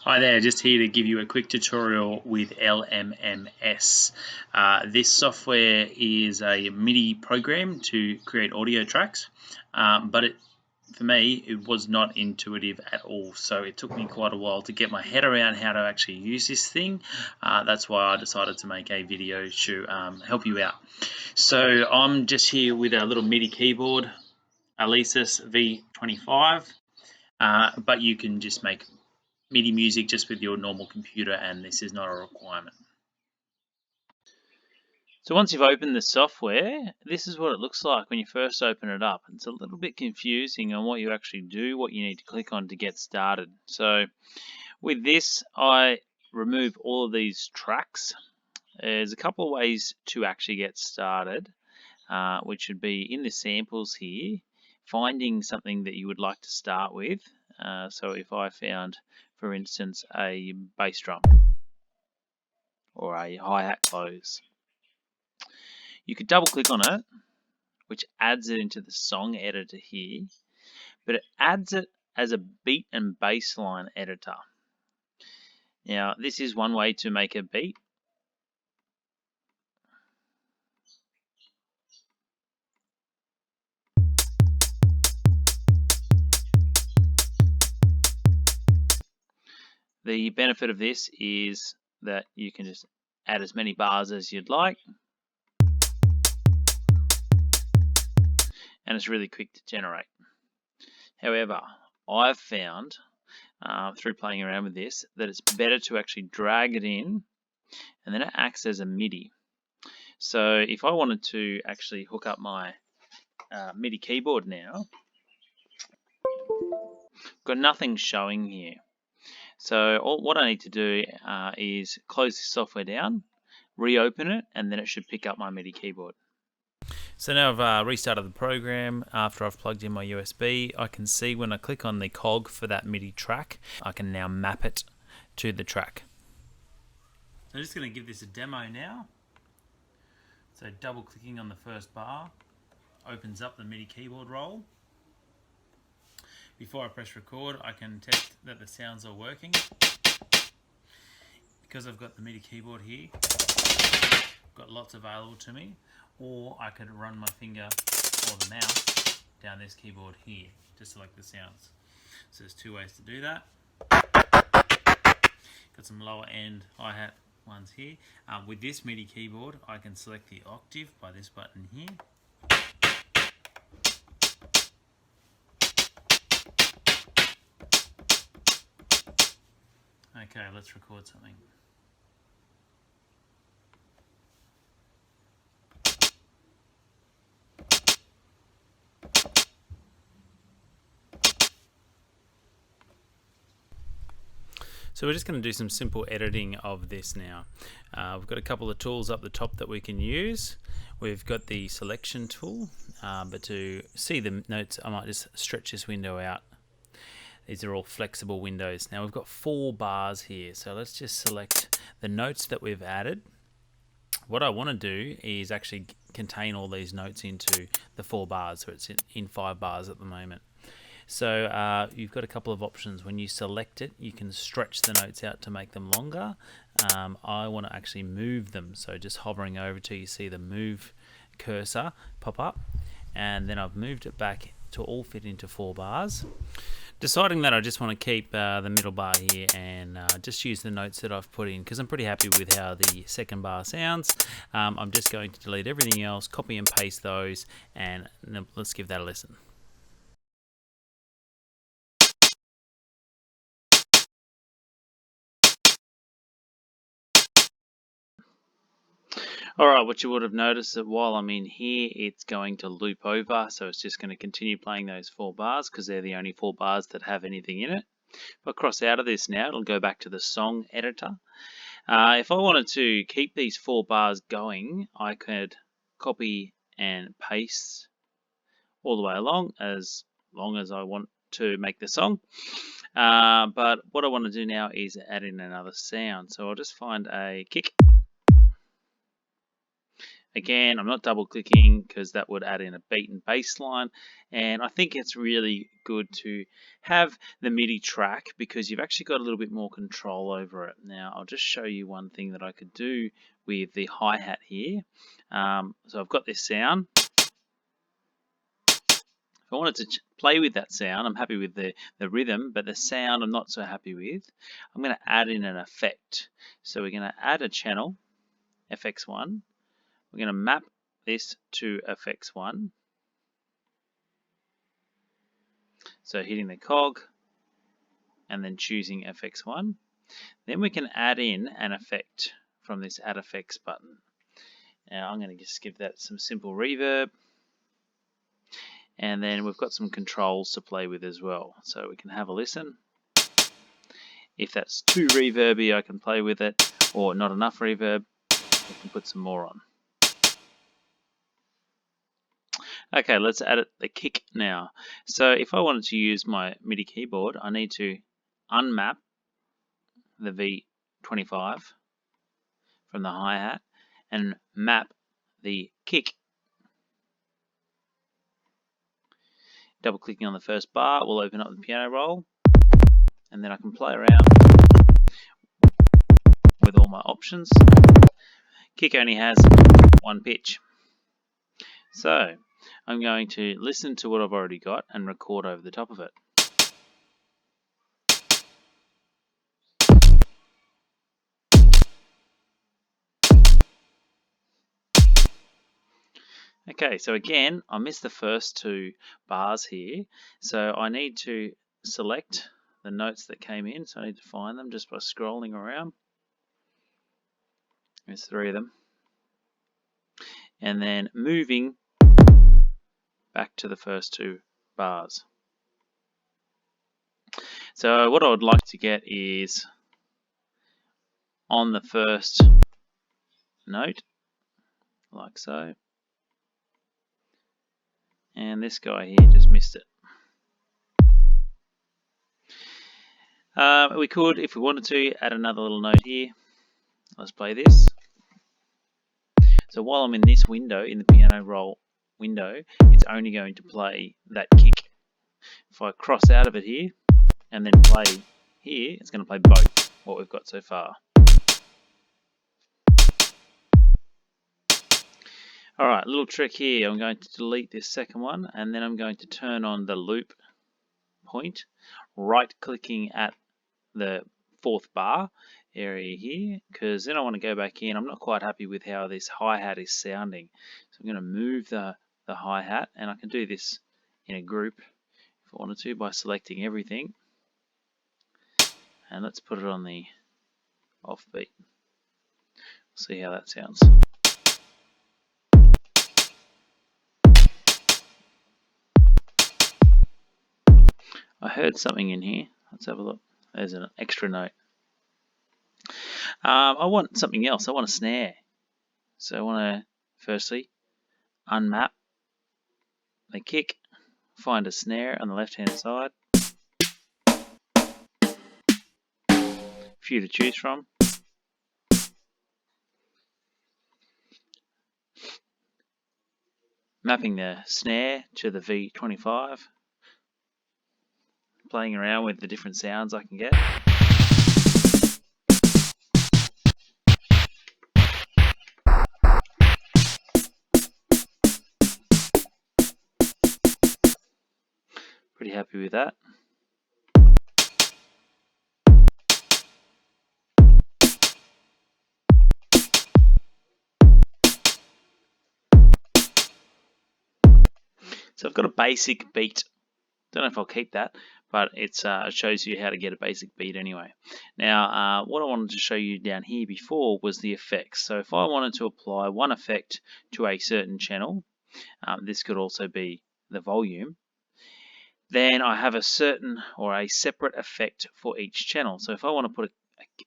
Hi there, just here to give you a quick tutorial with LMMS. This software is a MIDI program to create audio tracks, but for me it was not intuitive at all, so it took me quite a while to get my head around how to actually use this thing. That's why I decided to make a video to help you out. So I'm just here with a little MIDI keyboard, Alesis V25, but you can just make MIDI music just with your normal computer, and this is not a requirement. So once you've opened the software, this is what it looks like when you first open it up. It's a little bit confusing on what you actually do, what you need to click on to get started. So with this, I remove all of these tracks. There's a couple of ways to actually get started, which would be in the samples here, finding something that you would like to start with. So if I found, for instance, a bass drum or a hi-hat close, you could double click on it, which adds it into the song editor here, but it adds it as a beat and bassline editor. Now, this is one way to make a beat. The benefit of this is that you can just add as many bars as you'd like, and it's really quick to generate. However, I've found through playing around with this that it's better to actually drag it in, and then it acts as a MIDI. So if I wanted to actually hook up my MIDI keyboard now, got nothing showing here. So what I need to do is close this software down, reopen it, and then it should pick up my MIDI keyboard. So now I've restarted the program. After I've plugged in my USB, I can see when I click on the cog for that MIDI track, I can now map it to the track. So I'm just going to give this a demo now. So double clicking on the first bar opens up the MIDI keyboard roll. Before I press record, I can test that the sounds are working. Because I've got the MIDI keyboard here, I've got lots available to me, or I could run my finger or the mouse down this keyboard here to select the sounds. So there's two ways to do that. Got some lower end hi-hat ones here. With this MIDI keyboard, I can select the octave by this button here. Okay, let's record something. So we're just going to do some simple editing of this now. We've got a couple of tools up the top that we can use. We've got the selection tool, but to see the notes, I might just stretch this window out. These are all flexible windows. Now we've got 4 bars here, so let's just select the notes that we've added. What I want to do is actually contain all these notes into the 4 bars, so it's in 5 bars at the moment. So you've got a couple of options. When you select it, you can stretch the notes out to make them longer. I want to actually move them, so just hovering over till you see the move cursor pop up, and then I've moved it back to all fit into 4 bars. Deciding that I just want to keep the middle bar here and just use the notes that I've put in, because I'm pretty happy with how the second bar sounds. I'm just going to delete everything else, copy and paste those, and let's give that a listen. Alright, what you would have noticed that while I'm in here, it's going to loop over, so it's just going to continue playing those 4 bars because they're the only 4 bars that have anything in it. If I cross out of this now, it'll go back to the song editor. If I wanted to keep these 4 bars going, I could copy and paste all the way along as I want to make the song. But what I want to do now is add in another sound. So I'll just find a kick. Again, I'm not double clicking because that would add in a beat and bass line, and I think it's really good to have the MIDI track because you've actually got a little bit more control over it. Now I'll just show you one thing that I could do with the hi-hat here. So I've got this sound. If I wanted to play with that sound, I'm happy with the rhythm, but the sound I'm not so happy with. I'm going to add in an effect. So we're going to add a channel, FX1. We're going to map this to FX1. So hitting the cog and then choosing FX1. Then we can add in an effect from this Add Effects button. Now I'm going to just give that some simple reverb. And then we've got some controls to play with as well. So we can have a listen. If that's too reverby, I can play with it, or not enough reverb, we can put some more on. Okay, let's add the kick now. So if I wanted to use my MIDI keyboard, I need to unmap the V25 from the hi-hat and map the kick. Double clicking on the first bar will open up the piano roll, and then I can play around with all my options. Kick only has one pitch. So I'm going to listen to what I've already got and record over the top of it. Okay, so again, I missed the first two bars here, so I need to select the notes that came in, so I need to find them just by scrolling around. There's 3 of them. And then moving back to the first 2 bars. So what I would like to get is on the first note, like so. And this guy here just missed it. We could, if we wanted to, add another little note here. Let's play this. So while I'm in this window, in the piano roll window, it's only going to play that kick. If I cross out of it here and then play here, it's going to play both, what we've got so far. Alright, little trick here. I'm going to delete this second one, and then I'm going to turn on the loop point, right clicking at the 4th bar area here, because then I want to go back in. I'm not quite happy with how this hi-hat is sounding. So I'm going to move the hi-hat, and I can do this in a group if I wanted to by selecting everything. And let's put it on the offbeat. See how that sounds. I heard something in here. Let's have a look. There's an extra note. I want something else. I want a snare. So I want to firstly unmap the kick, find a snare on the left-hand side. A few to choose from. Mapping the snare to the V25. Playing around with the different sounds I can get. Pretty happy with that. So I've got a basic beat. Don't know if I'll keep that, but it shows you how to get a basic beat anyway. Now, what I wanted to show you down here before was the effects. So if I wanted to apply one effect to a certain channel, this could also be the volume, then I have a certain or a separate effect for each channel. So if I want to put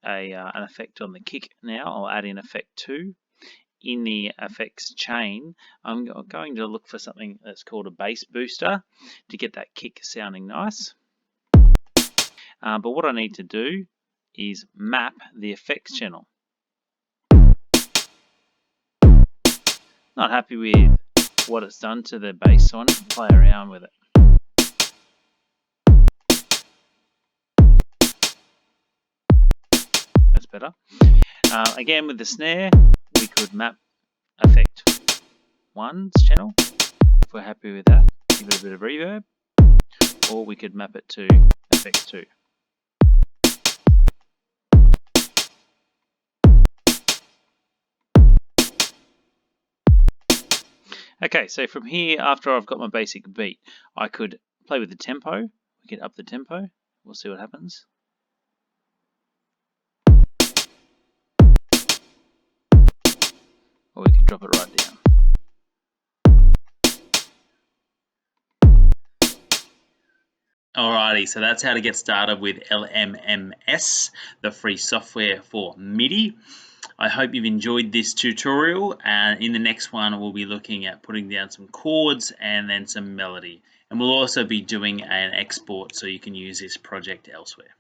an effect on the kick now, I'll add in effect 2. In the effects chain, I'm going to look for something that's called a bass booster to get that kick sounding nice. But what I need to do is map the effects channel. Not happy with what it's done to the bass, so I need to play around with it. That's better. Again, with the snare, we could map effect 1's channel if we're happy with that. Give it a bit of reverb, or we could map it to effect 2. Okay, so from here, after I've got my basic beat, I could play with the tempo. We can up the tempo. We'll see what happens. Or we can drop it right down. Alrighty, so that's how to get started with LMMS, the free software for MIDI. I hope you've enjoyed this tutorial, and in the next one we'll be looking at putting down some chords and then some melody. And we'll also be doing an export so you can use this project elsewhere.